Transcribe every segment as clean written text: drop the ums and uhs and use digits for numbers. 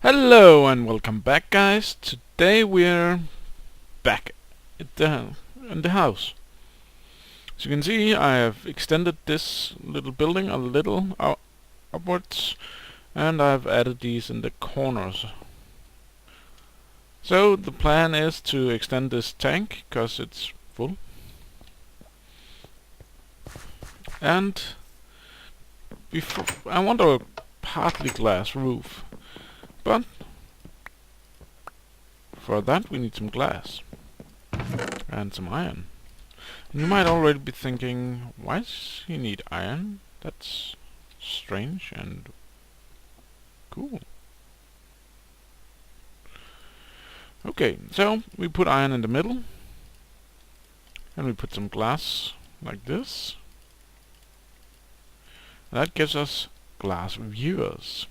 Hello and welcome back, guys. Today we're back in the house. As you can see, I have extended this little building a little upwards, and I've added these in the corners. So the plan is to extend this tank because it's full, and before I want a partly glass roof, but for that we need some glass and some iron. And you might already be thinking, why does he need iron? That's strange and cool. Okay, so we put iron in the middle, and we put some glass like this. That gives us glass viewers.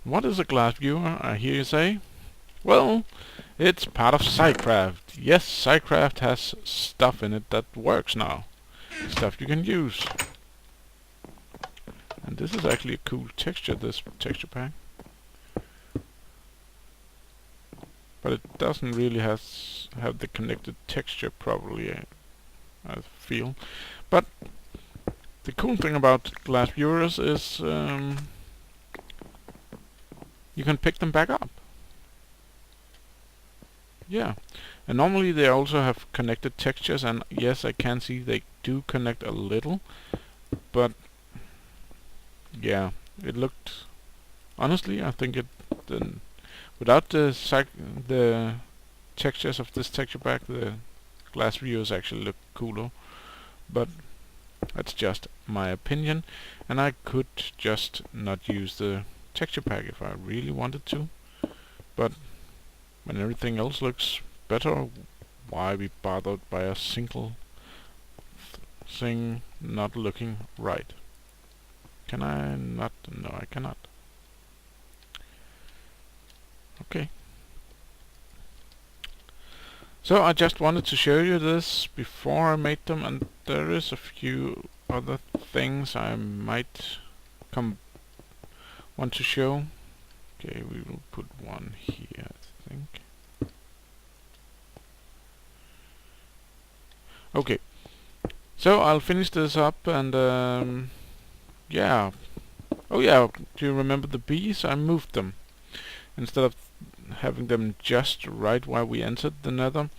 What is a glass viewer, I hear you say? Well, it's part of Mythcraft. Yes, Mythcraft has stuff in it that works now. Stuff you can use. And this is actually a cool texture, this texture pack. But it doesn't really have the connected texture properly, I feel. But the cool thing about glass viewers is you can pick them back up. Yeah, and normally they also have connected textures, and yes, I can see they do connect a little, but yeah, it looked, honestly, I think without the textures of this texture pack, the glass viewers actually look cooler, but that's just my opinion, and I could just not use the texture pack if I really wanted to, but when everything else looks better, why be bothered by a single thing not looking right? Can I not? No, I cannot. Okay. So I just wanted to show you this before I made them, and there is a few other things I might want to show. Okay, we will put one here, I think. Okay, so I'll finish this up, and yeah. Oh yeah, do you remember the bees? I moved them. Instead of having them just right where we entered the nether,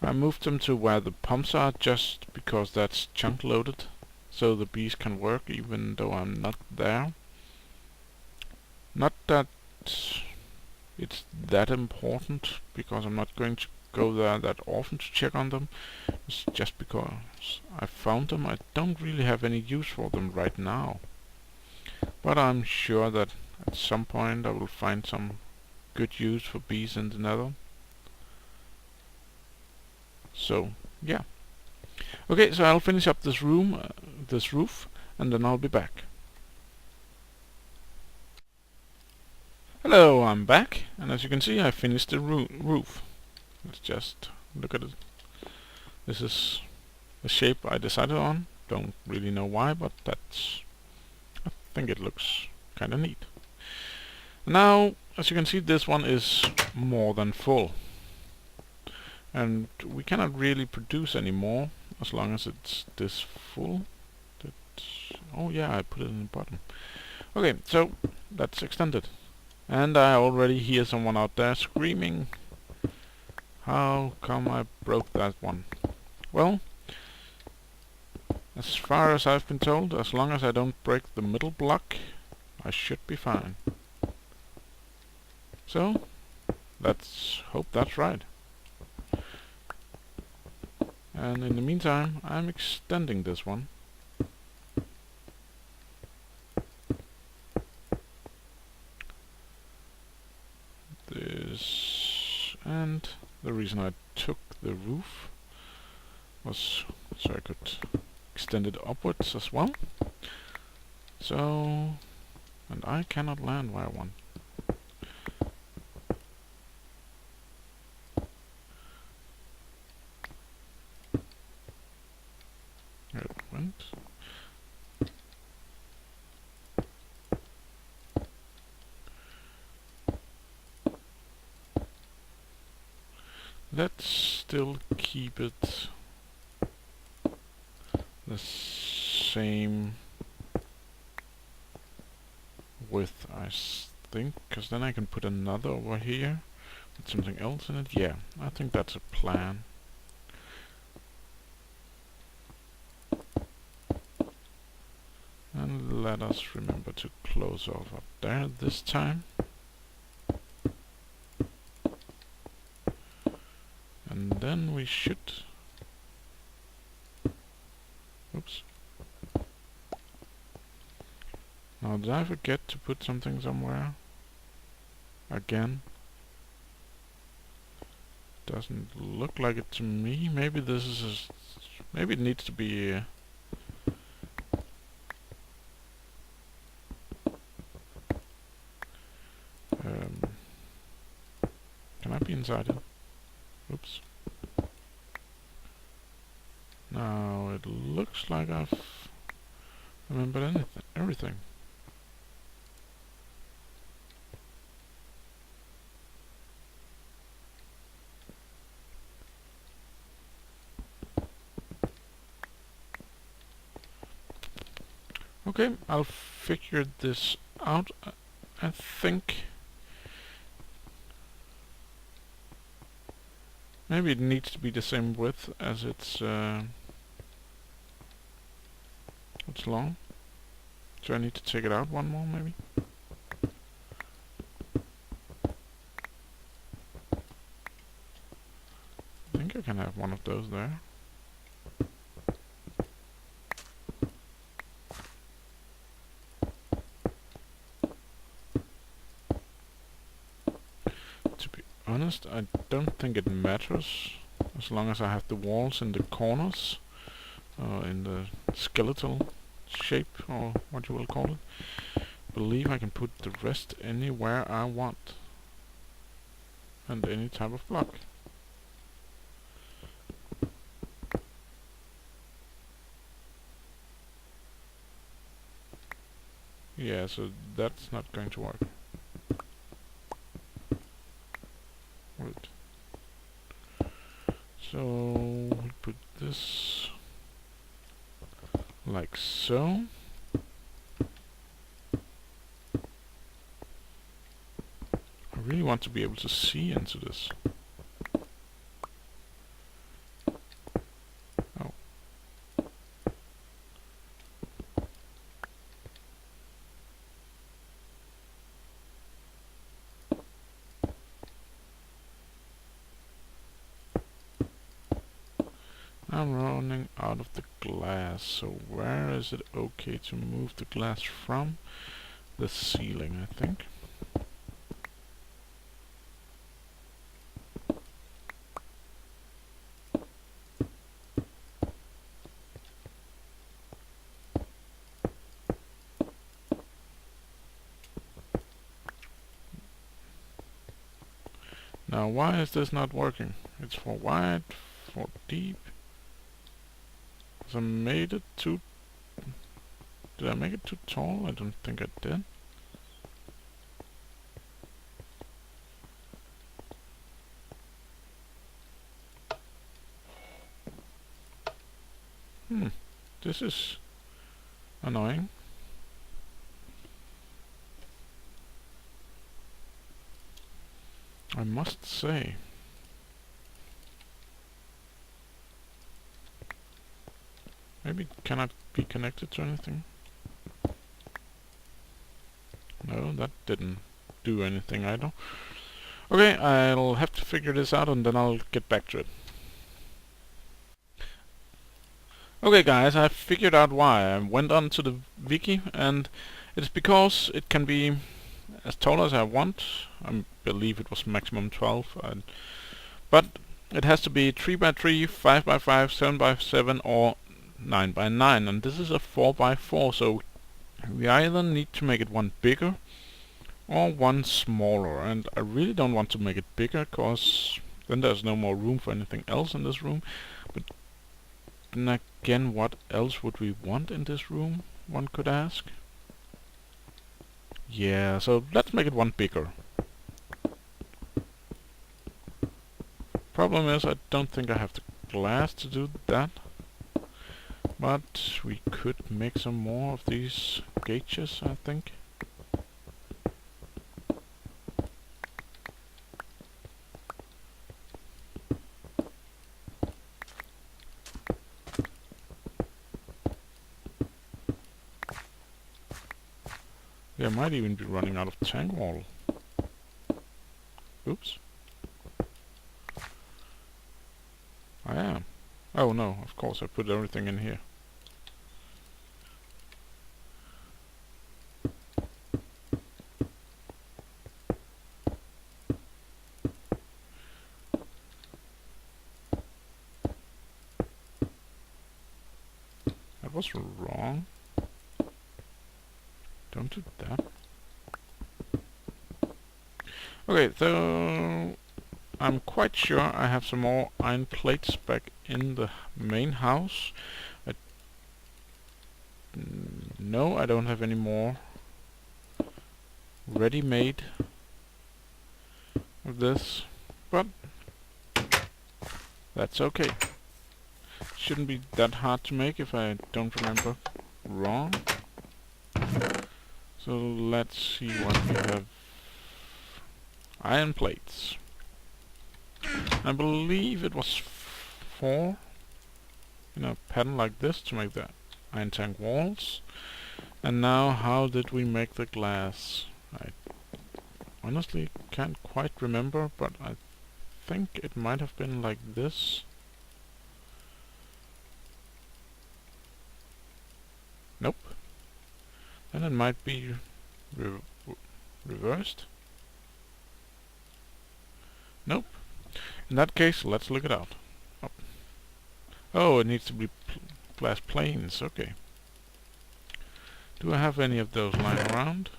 I moved them to where the pumps are, just because that's chunk loaded, so the bees can work even though I'm not there. Not that it's that important, because I'm not going to go there that often to check on them. It's just because I found them. I don't really have any use for them right now, but I'm sure that at some point I will find some good use for bees in the nether. So yeah. Okay, so I'll finish up this roof, and then I'll be back. Hello, I'm back, and as you can see, I finished the roof. Let's just look at it. This is the shape I decided on. Don't really know why, but I think it looks kinda neat. Now, as you can see, this one is more than full, and we cannot really produce any more as long as it's this full. Oh yeah, I put it in the bottom. Okay, so that's extended, and I already hear someone out there screaming. How come I broke that one? Well, as far as I've been told, as long as I don't break the middle block, I should be fine. So, let's hope that's right. And in the meantime, I'm extending this one. And the reason I took the roof was so I could extend it upwards as well. So, and I cannot land where I want. There it went. Let's still keep it the same width, I think, because then I can put another over here with something else in it. Yeah, I think that's a plan. And let us remember to close off up there this time. And then we should... Oops. Now, did I forget to put something somewhere? Again? Doesn't look like it to me. Maybe this is maybe it needs to be... can I be inside it? Oops. Now, it looks like I've remembered everything. Okay, I'll figure this out, I think. Maybe it needs to be the same width as it's long. So I need to take it out one more, maybe? I think I can have one of those there. To be honest, I don't think it matters as long as I have the walls in the corners, in the skeletal shape, or what you will call it. I believe I can put the rest anywhere I want, and any type of block. Yeah, so that's not going to work. Right. So we put this like so. I really want to be able to see into this. Oh. I'm running out of the glass, so where is it okay to move the glass from? The ceiling, I think. Now, why is this not working? It's for wide, for deep. Because I made it too... Did I make it too tall? I don't think I did. This is annoying. I must say. Maybe it cannot be connected to anything. No, that didn't do anything either. Okay, I'll have to figure this out and then I'll get back to it. Okay guys, I figured out why. I went on to the wiki and it's because it can be as tall as I want. I believe it was maximum 12. But it has to be 3 by 3, 5 by 5, 7 by 7 or 9 by 9. And this is a 4 by 4, so we either need to make it one bigger or one smaller. And I really don't want to make it bigger, cause then there's no more room for anything else in this room. But then again, what else would we want in this room, one could ask? Yeah, so let's make it one bigger. Problem is, I don't think I have the glass to do that. But we could make some more of these gauges, I think. Yeah, I might even be running out of tank wall. Oops. I am. Oh no, of course I put everything in here. That was wrong. Don't do that. Okay, so I'm quite sure I have some more iron plates back in the main house. No, I don't have any more ready-made of this, but that's okay. Shouldn't be that hard to make if I don't remember wrong. So let's see what we have. Iron plates. I believe it was 4 in a pattern like this to make the iron tank walls. And now how did we make the glass? I honestly can't quite remember, but I think it might have been like this. Nope. Then it might be reversed. Nope. In that case, let's look it out. Oh, it needs to be glass planes. Okay. Do I have any of those lying around?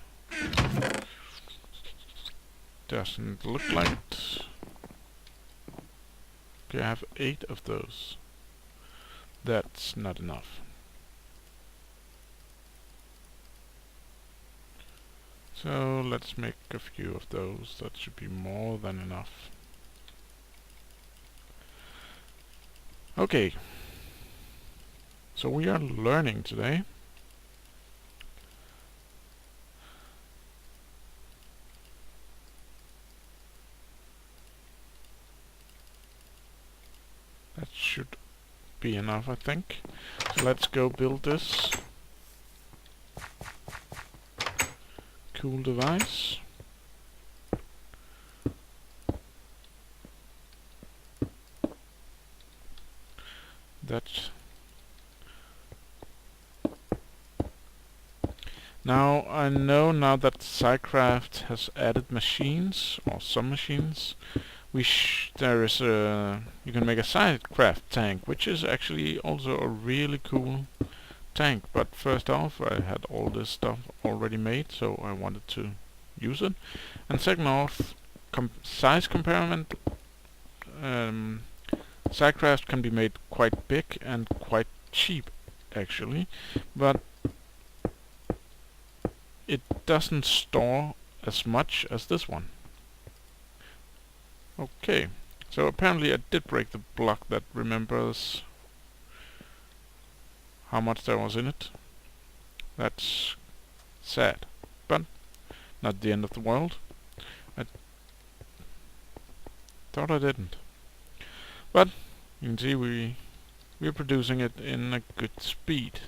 Doesn't look like it. Okay, I have 8 of those. That's not enough. So let's make a few of those. That should be more than enough. Okay. So we are learning today. That should be enough, I think. So let's go build this cool device. Now I know now that Mythcraft has added machines, or some machines. There is a you can make a Mythcraft tank, which is actually also a really cool tank. But first off, I had all this stuff already made, so I wanted to use it. And second off, size comparison. Mythcraft can be made quite big and quite cheap, actually, but it doesn't store as much as this one. Okay, so apparently I did break the block that remembers how much there was in it. That's sad, but not the end of the world. I thought I didn't. But you can see we're producing it in a good speed.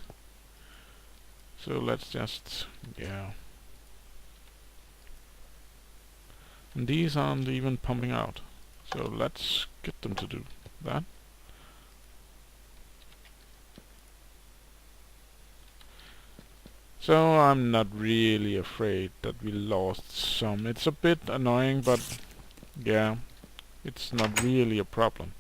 So let's just, yeah. And these aren't even pumping out. So let's get them to do that. So I'm not really afraid that we lost some. It's a bit annoying, but yeah, it's not really a problem.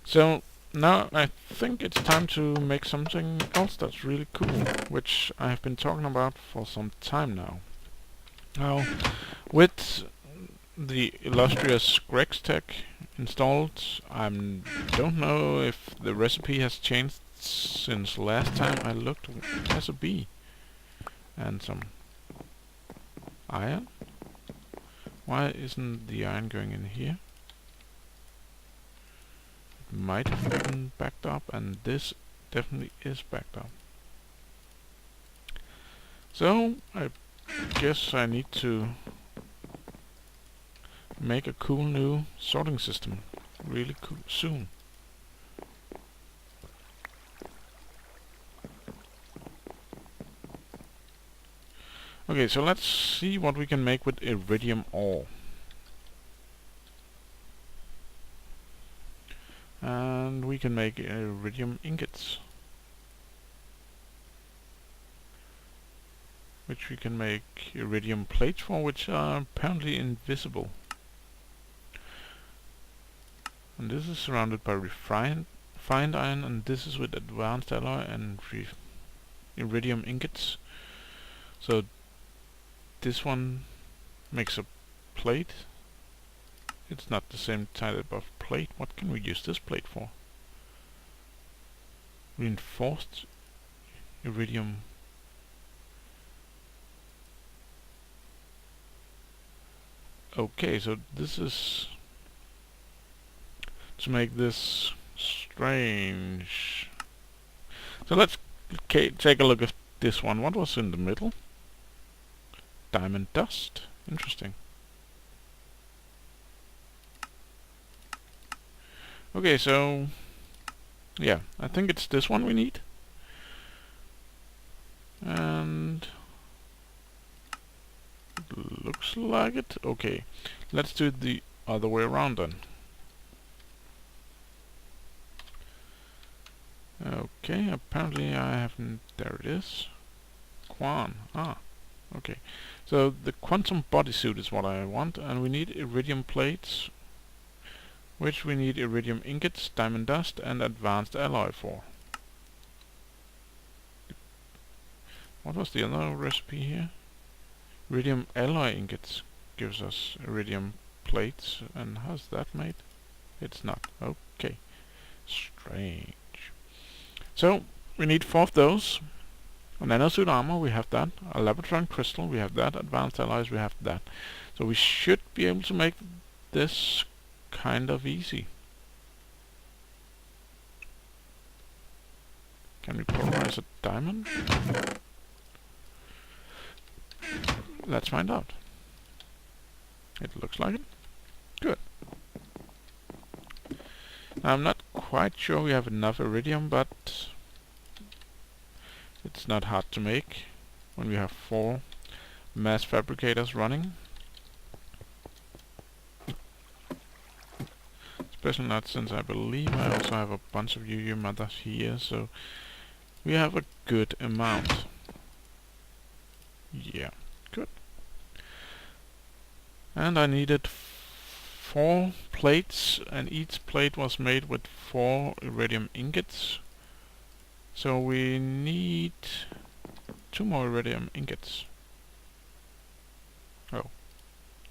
So now I think it's time to make something else that's really cool, which I have been talking about for some time now. Now, with the illustrious Greg's Tech installed, I don't know if the recipe has changed since last time I looked. It has a bee and some iron. Why isn't the iron going in here? It might have been backed up, and this definitely is backed up. So I guess I need to make a cool new sorting system really cool soon. Okay, so let's see what we can make with iridium ore. And we can make iridium ingots, which we can make iridium plates for, which are apparently invisible. And this is surrounded by refined iron, and this is with advanced alloy and iridium ingots. So this one makes a plate. It's not the same type of plate. What can we use this plate for? Reinforced iridium. Okay, so this is to make this strange. So let's take a look at this one. What was in the middle? Diamond dust. Interesting. Okay, so yeah, I think it's this one we need. And looks like it. Okay, let's do it the other way around then. Okay, apparently I haven't. There it is. Quan. Ah, okay. So the quantum bodysuit is what I want, and we need iridium plates, which we need iridium ingots, diamond dust, and advanced alloy for. What was the other recipe here? Iridium alloy ingots gives us iridium plates, and how's that made? It's not. Okay. Strange. So we need 4 of those. A nanosuit armor, we have that. A laboratory crystal, we have that. Advanced alloys, we have that. So we should be able to make this kind of easy. Can we polarize a diamond? Let's find out. It looks like it. Good. Now, I'm not quite sure we have enough iridium, but it's not hard to make when we have 4 mass fabricators running. Especially not since I believe I also have a bunch of UU mothers here, so we have a good amount. Yeah, good. And I needed 4 plates, and each plate was made with 4 iridium ingots. So we need 2 more iridium ingots. Oh,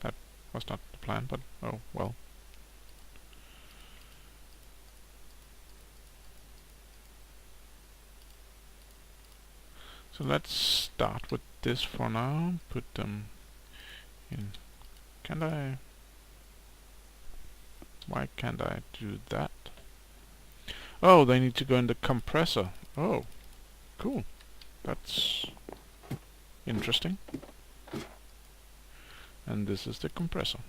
that was not the plan, but oh well. So let's start with this for now. Put them in. Can't I? Why can't I do that? Oh, they need to go in the compressor. Oh, cool. That's interesting. And this is the compressor.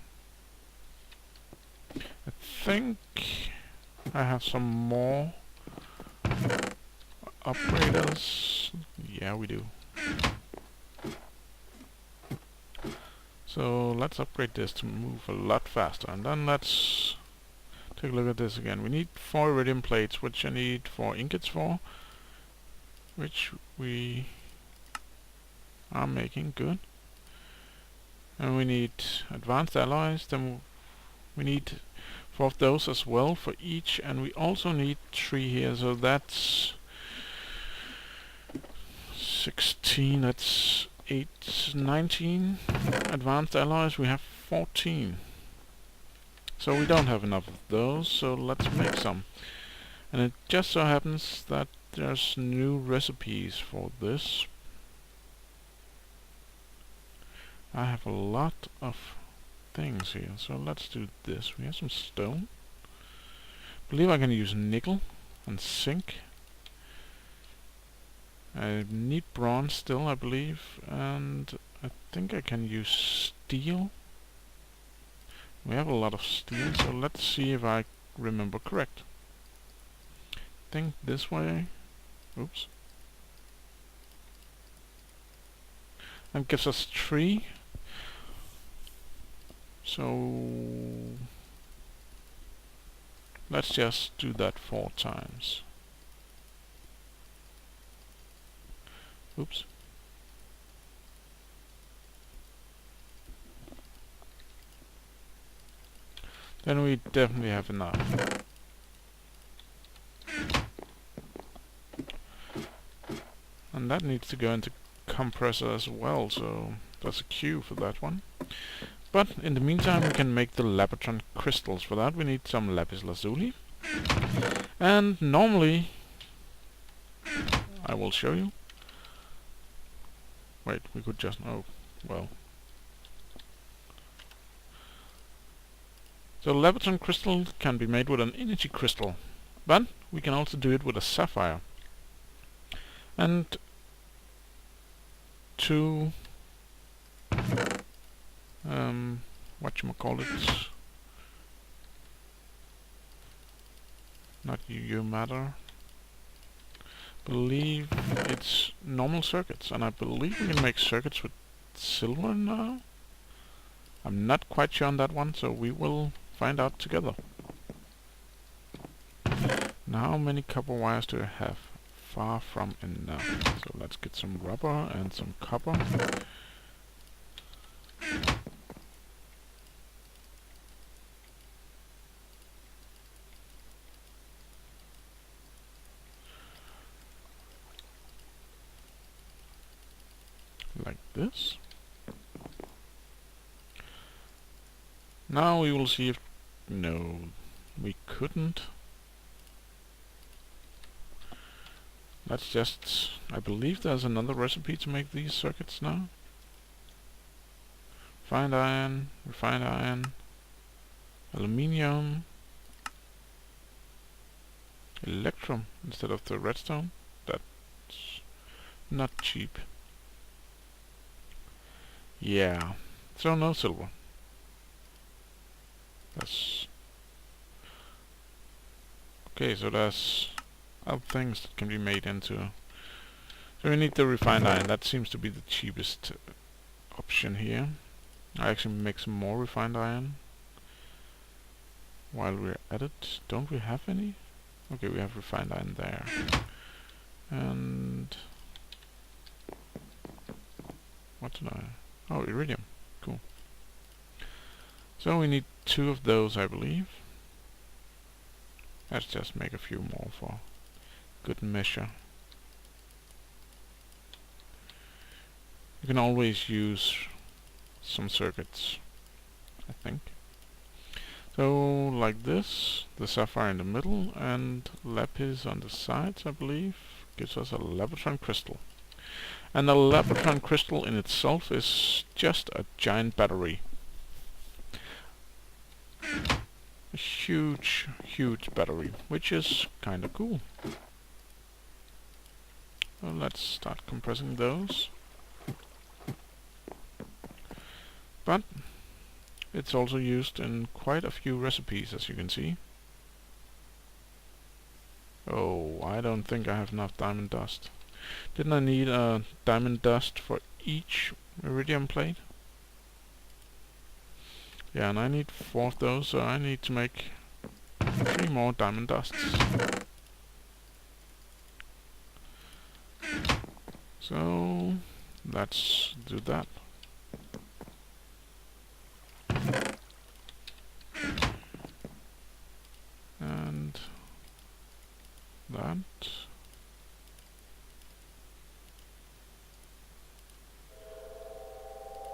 I think I have some more upgraders. Yeah, we do. So let's upgrade this to move a lot faster, and then let's take a look at this again. We need 4 iridium plates, which I need 4 ingots for, which we are making. Good. And we need advanced alloys, then we need 4 of those as well for each, and we also need 3 here, so that's 16, that's 8, 19 advanced alloys. We have 14. So we don't have enough of those, so let's make some. And it just so happens that there's new recipes for this. I have a lot of things here. So let's do this. We have some stone. Believe I can use nickel and zinc. I need bronze still, I believe, and I think I can use steel. We have a lot of steel, so let's see if I remember correct. Think this way. Oops. That gives us 3. So let's just do that 4 times. Oops. Then we definitely have enough. And that needs to go into compressor as well, so there's a queue for that one. But in the meantime we can make the Labratron crystals. For that we need some lapis lazuli. And normally, I will show you. Wait, we could just, oh, well. So Labratron crystal can be made with an energy crystal, but we can also do it with a sapphire. And two, whatchamacallit, not you matter. Believe it's normal circuits, and I believe we can make circuits with silver now. I'm not quite sure on that one, so we will find out together. Now, how many copper wires do I have? Far from enough. So let's get some rubber and some copper. Like this. Now we will see if... No, we couldn't. Let's just... I believe there's another recipe to make these circuits now. Refined iron, aluminium, electrum instead of the redstone. That's not cheap. Yeah, so no silver. That's... Okay, so there's other things that can be made into... So we need the refined iron. That seems to be the cheapest option here. I actually make some more refined iron while we're at it. Don't we have any? Okay, we have refined iron there. And... what did I... Oh, iridium. Cool. So we need 2 of those, I believe. Let's just make a few more for good measure. You can always use some circuits, I think. So, like this, the sapphire in the middle and lapis on the sides, I believe, gives us a Labratron crystal. And a Labratron crystal in itself is just a giant battery. A huge, huge battery, which is kinda cool. So let's start compressing those. But it's also used in quite a few recipes, as you can see. Oh, I don't think I have enough diamond dust. Didn't I need a diamond dust for each iridium plate? Yeah, and I need 4 of those, so I need to make 3 more diamond dusts. So let's do that. And that.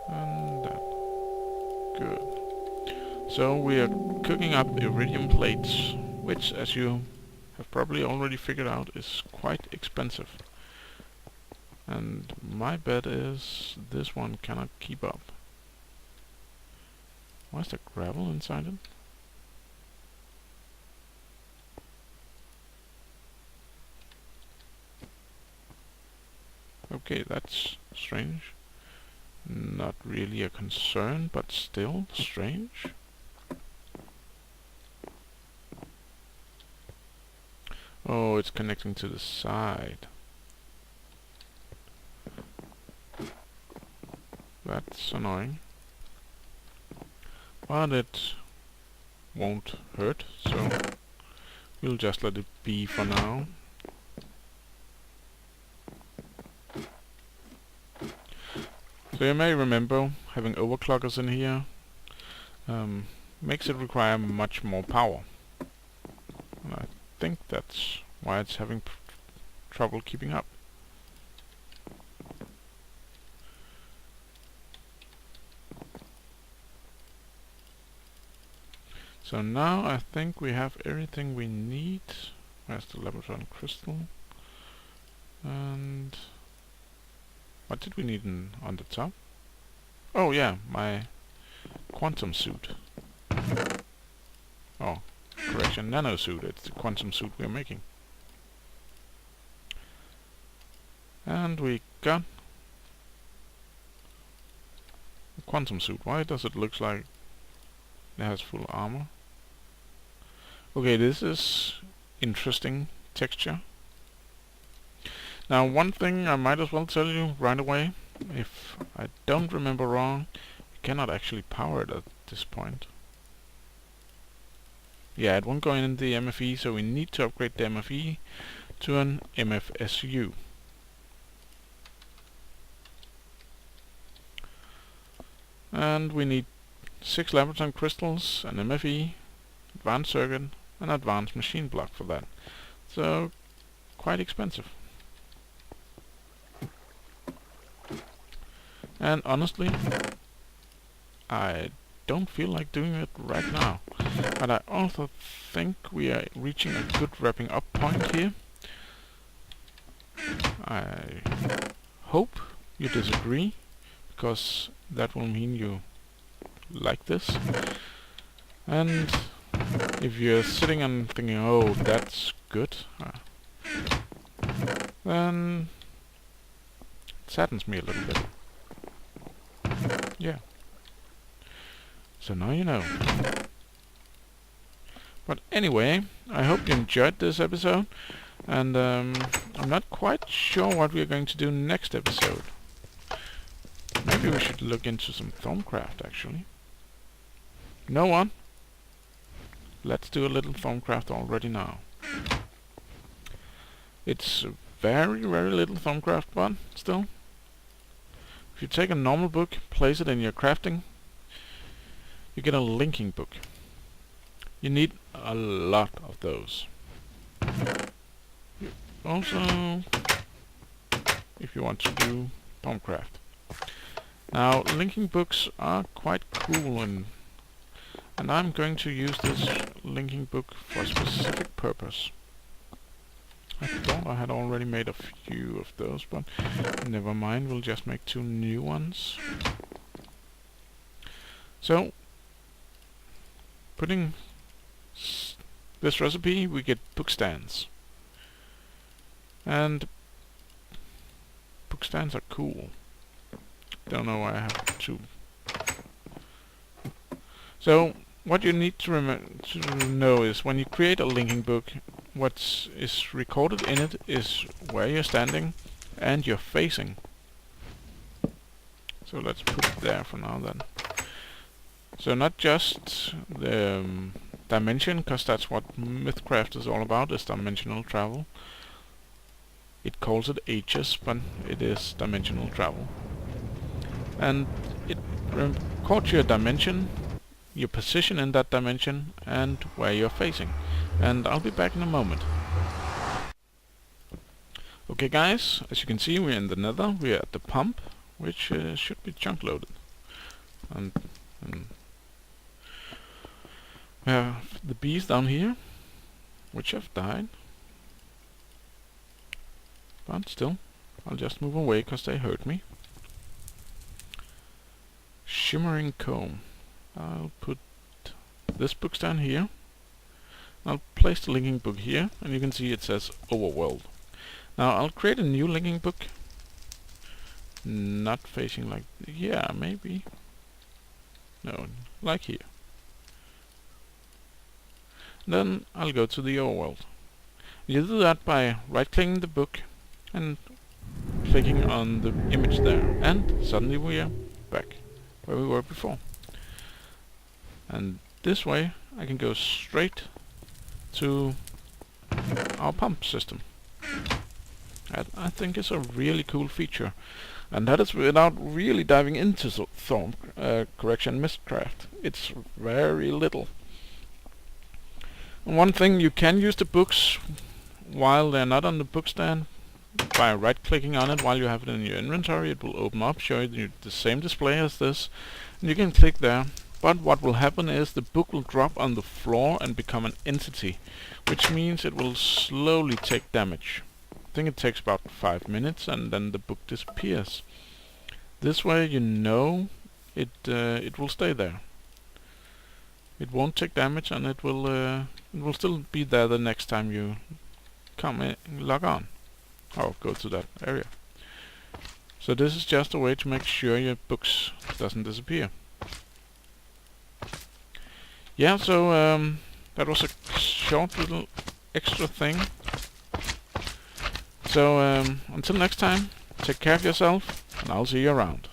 And that. Good. So we are cooking up iridium plates, which, as you have probably already figured out, is quite expensive. And my bet is this one cannot keep up. Why is there gravel inside it? Okay, that's strange. Not really a concern, but still strange. Oh, it's connecting to the side. That's annoying. But it won't hurt, so we'll just let it be for now. So you may remember having overclockers in here makes it require much more power. And I think that's why it's having trouble keeping up. So now I think we have everything we need. Where's the laboratory crystal? And what did we need on the top? Oh yeah, my quantum suit. Oh, correction, nano suit. It's the quantum suit we're making. And we got a quantum suit. Why does it look like it has full armor? Okay, this is interesting texture. Now, one thing I might as well tell you right away, if I don't remember wrong, you cannot actually power it at this point. Yeah, it won't go in the MFE, so we need to upgrade the MFE to an MFSU. And we need 6 laboratory crystals, an MFE, advanced circuit, and advanced machine block for that. So, quite expensive. And honestly, I don't feel like doing it right now. But I also think we are reaching a good wrapping up point here. I hope you disagree, because that will mean you like this. And if you're sitting and thinking, oh, that's good, then it saddens me a little bit. Yeah. So now you know. But anyway, I hope you enjoyed this episode, and I'm not quite sure what we're going to do next episode. Maybe we should look into some Thaumcraft, actually. You know what? Let's do a little Thaumcraft already now. It's a very, very little Thaumcraft, but still. If you take a normal book, place it in your crafting, you get a linking book. You need a lot of those. Also, if you want to do Thaumcraft. Now, linking books are quite cool, and I'm going to use this linking book for a specific purpose. I thought I had already made a few of those, but never mind, we'll just make 2 new ones. So, putting this recipe, we get book stands. And book stands are cool. Don't know why I have 2. So, what you need to know is when you create a linking book, what is recorded in it is where you're standing and you're facing. So let's put it there for now then. So not just the dimension, because that's what Mythcraft is all about, is dimensional travel. It calls it H's, but it is dimensional travel. And it records your dimension, your position in that dimension, and where you're facing. And I'll be back in a moment. Okay guys, as you can see, we're in the nether, we're at the pump, which should be chunk loaded. And we have the bees down here, which have died. But still, I'll just move away because they hurt me. Shimmering comb. I'll put this book down here. I'll place the linking book here, and you can see it says Overworld. Now I'll create a new linking book. Not facing like... yeah, maybe. No, like here. Then I'll go to the Overworld. You do that by right-clicking the book and clicking on the image there, and suddenly we are back where we were before. And this way I can go straight to our pump system. That I think is a really cool feature, and that is without really diving into Mythcraft. It's very little. And one thing, you can use the books while they're not on the book stand by right-clicking on it while you have it in your inventory. It will open up, show you the same display as this, and you can click there. But what will happen is the book will drop on the floor and become an entity, which means it will slowly take damage. I think it takes about 5 minutes, and then the book disappears. This way you know it will stay there. It won't take damage, and it will still be there the next time you come in, log on or go to that area. So this is just a way to make sure your books doesn't disappear. Yeah, so that was a short little extra thing. So until next time, take care of yourself, and I'll see you around.